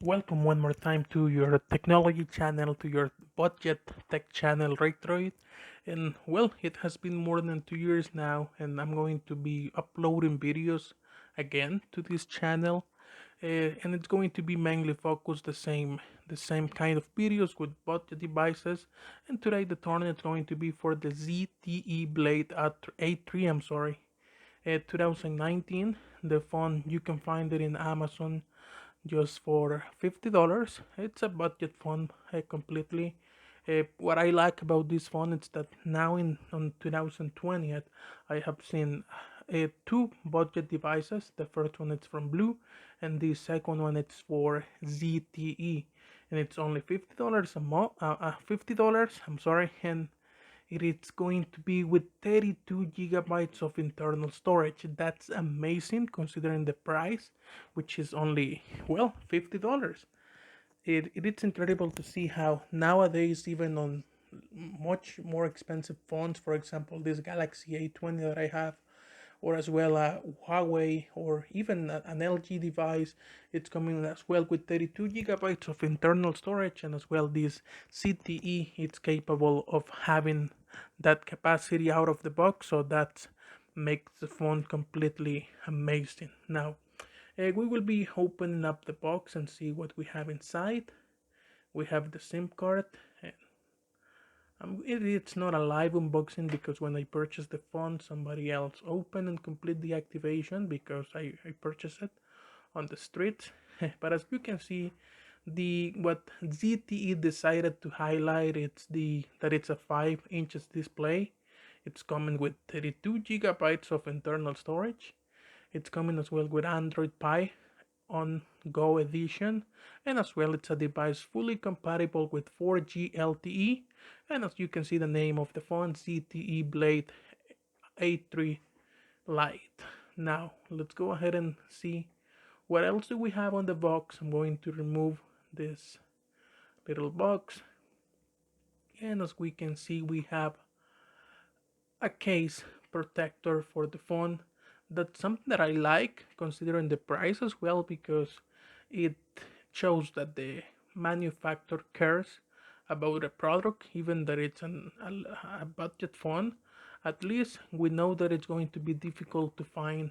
Welcome one more time to your technology channel, to your budget tech channel, Rickdroid. And well, it has been more than 2 years now, and I'm going to be uploading videos again to this channel. And it's going to be mainly focused the same kind of videos with budget devices. And today the turn is going to be for the ZTE Blade A3. 2019. The phone, you can find it in Amazon just for $50. It's a budget phone completely. What I like about this phone is that now in on 2020 I have seen two budget devices. The first one is from Blue, and the second one it's for ZTE, and it's only $50 a month. $50. I'm sorry, and it is going to be with 32 gigabytes of internal storage. That's amazing considering the price, which is only, well, $50. It is incredible to see how nowadays, even on much more expensive phones, for example, this Galaxy A20 that I have, or as well a Huawei or even an LG device. It's coming as well with 32 gigabytes of internal storage, and as well this ZTE it's capable of having that capacity out of the box, so that makes the phone completely amazing. Now we will be opening up the box and see what we have inside. We have the SIM card. It's not a live unboxing because when I purchased the phone, somebody else opened and complete the activation because I purchased it on the street. But as you can see, the what ZTE decided to highlight that it's a 5 inches display. It's coming with 32 gigabytes of internal storage. It's coming as well with Android Pie on Go edition, and as well it's a device fully compatible with 4G LTE, and as you can see the name of the phone, ZTE Blade A3 Lite. Now let's go ahead and see what else do we have on the box. I'm going to remove this little box, and as we can see we have a case protector for the phone. That's something that I like considering the price as well, because it shows that the manufacturer cares about the product, even that it's a budget phone. At least we know that it's going to be difficult to find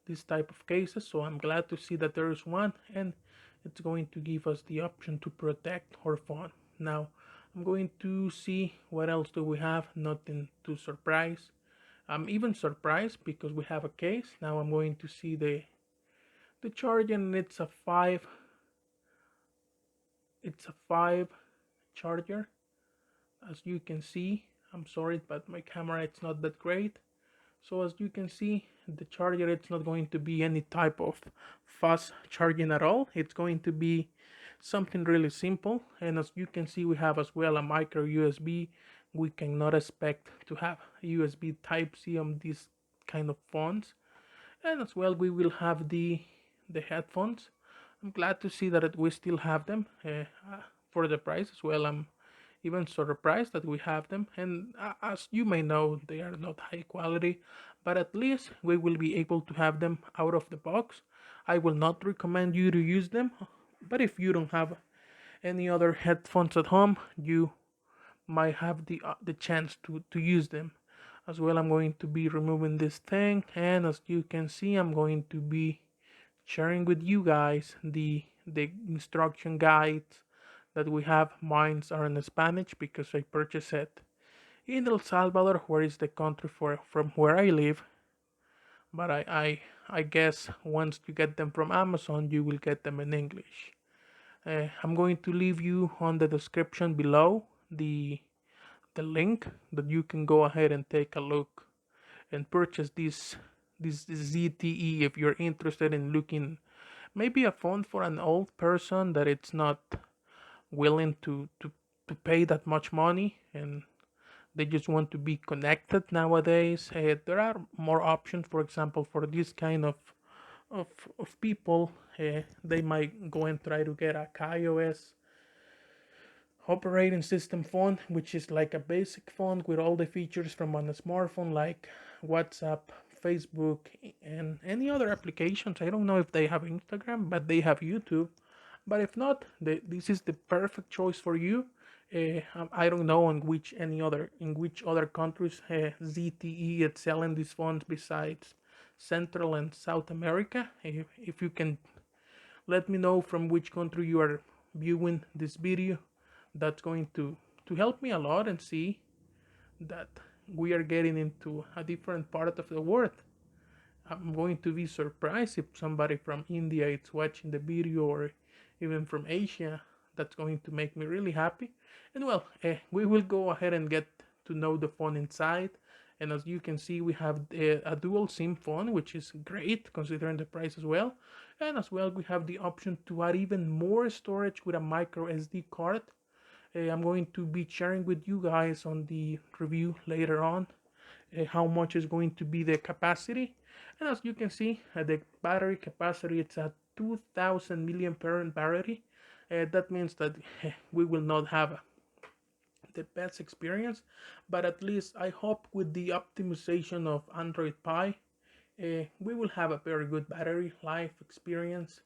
this type of cases, so I'm glad to see that there is one, and it's going to give us the option to protect our phone. Now I'm going to see what else do we have. Nothing too surprise. I'm even surprised because we have a case. Now I'm going to see the charger, and it's a 5 charger. As you can see, I'm sorry but my camera it's not that great. So as you can see, the charger it's not going to be any type of fast charging at all. It's going to be something really simple, and as you can see we have as well a micro USB. We cannot expect to have USB type C on these kind of phones, and as well we will have the headphones. I'm glad to see that we still have them for the price as well. I'm even surprised that we have them, and as you may know they are not high quality, but at least we will be able to have them out of the box. I will not recommend you to use them, but if you don't have any other headphones at home, you might have the chance to use them as well. I'm going to be removing this thing, and as you can see I'm going to be sharing with you guys the instruction guides that we have. Mines are in Spanish because I purchased it in El Salvador, where is the country from where I live. But I guess once you get them from Amazon, you will get them in English. I'm going to leave you on the description below the link that you can go ahead and take a look and purchase this ZTE if you're interested in looking maybe a phone for an old person that it's not willing to pay that much money, and they just want to be connected nowadays. There are more options, for example, for this kind of, of people. They might go and try to get a iOS operating system phone, which is like a basic phone with all the features from on a smartphone, like WhatsApp, Facebook, and any other applications. I don't know if they have Instagram, but they have YouTube. But if not, this is the perfect choice for you. I don't know in which other countries ZTE is selling these phones besides Central and South America. If you can let me know from which country you are viewing this video, that's going to help me a lot and see that we are getting into a different part of the world. I'm going to be surprised if somebody from India is watching the video, or even from Asia. That's going to make me really happy. And well, we will go ahead and get to know the phone inside. And as you can see, we have a dual SIM phone, which is great considering the price as well. And as well, we have the option to add even more storage with a micro SD card. I'm going to be sharing with you guys on the review later on how much is going to be the capacity. And as you can see, the battery capacity, it's a 2000 milliampere battery. That means that we will not have the best experience, but at least I hope with the optimization of Android Pie, we will have a very good battery life experience,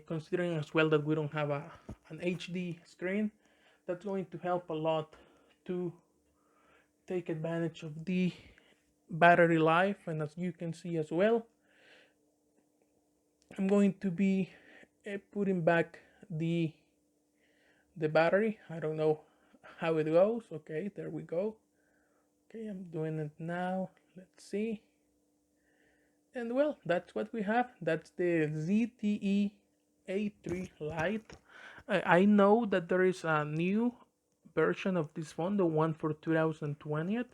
considering as well that we don't have an HD screen. That's going to help a lot to take advantage of the battery life. And as you can see as well, I'm going to be putting back the battery. I don't know how it goes. Okay, there we go. Okay, I'm doing it now. Let's see. And well, that's what we have. That's the ZTE A3 Lite. I know that there is a new version of this phone, the one for 2020,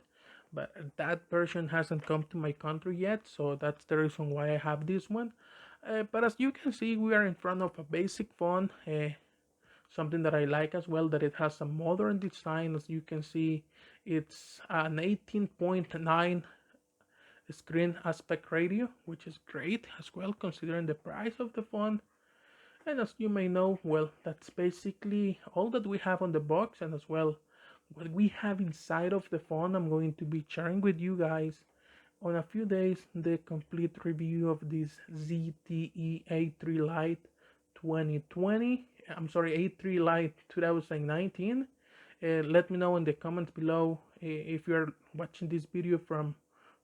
but that version hasn't come to my country yet, so that's the reason why I have this one. But as you can see, we are in front of a basic phone, something that I like as well, that it has a modern design. As you can see, it's an 18.9 screen aspect ratio, which is great as well considering the price of the phone. And as you may know, well, that's basically all that we have on the box, and as well what we have inside of the phone. I'm going to be sharing with you guys on a few days the complete review of this ZTE A3 Lite 2020. I'm sorry, A3 Lite 2019. Let me know in the comments below if you're watching this video from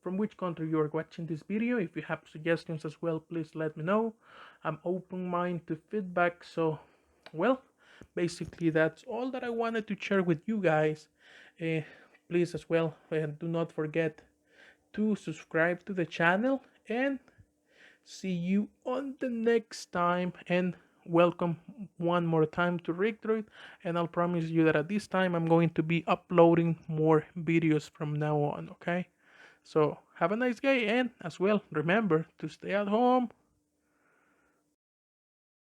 which country you are watching this video. If you have suggestions as well, please let me know. I'm open-minded to feedback. So, well, basically that's all that I wanted to share with you guys. Please as well, do not forget to subscribe to the channel, and see you on the next time. And welcome one more time to Rickdroid, and I'll promise you that at this time I'm going to be uploading more videos from now on. Okay, so have a nice day, and as well remember to stay at home.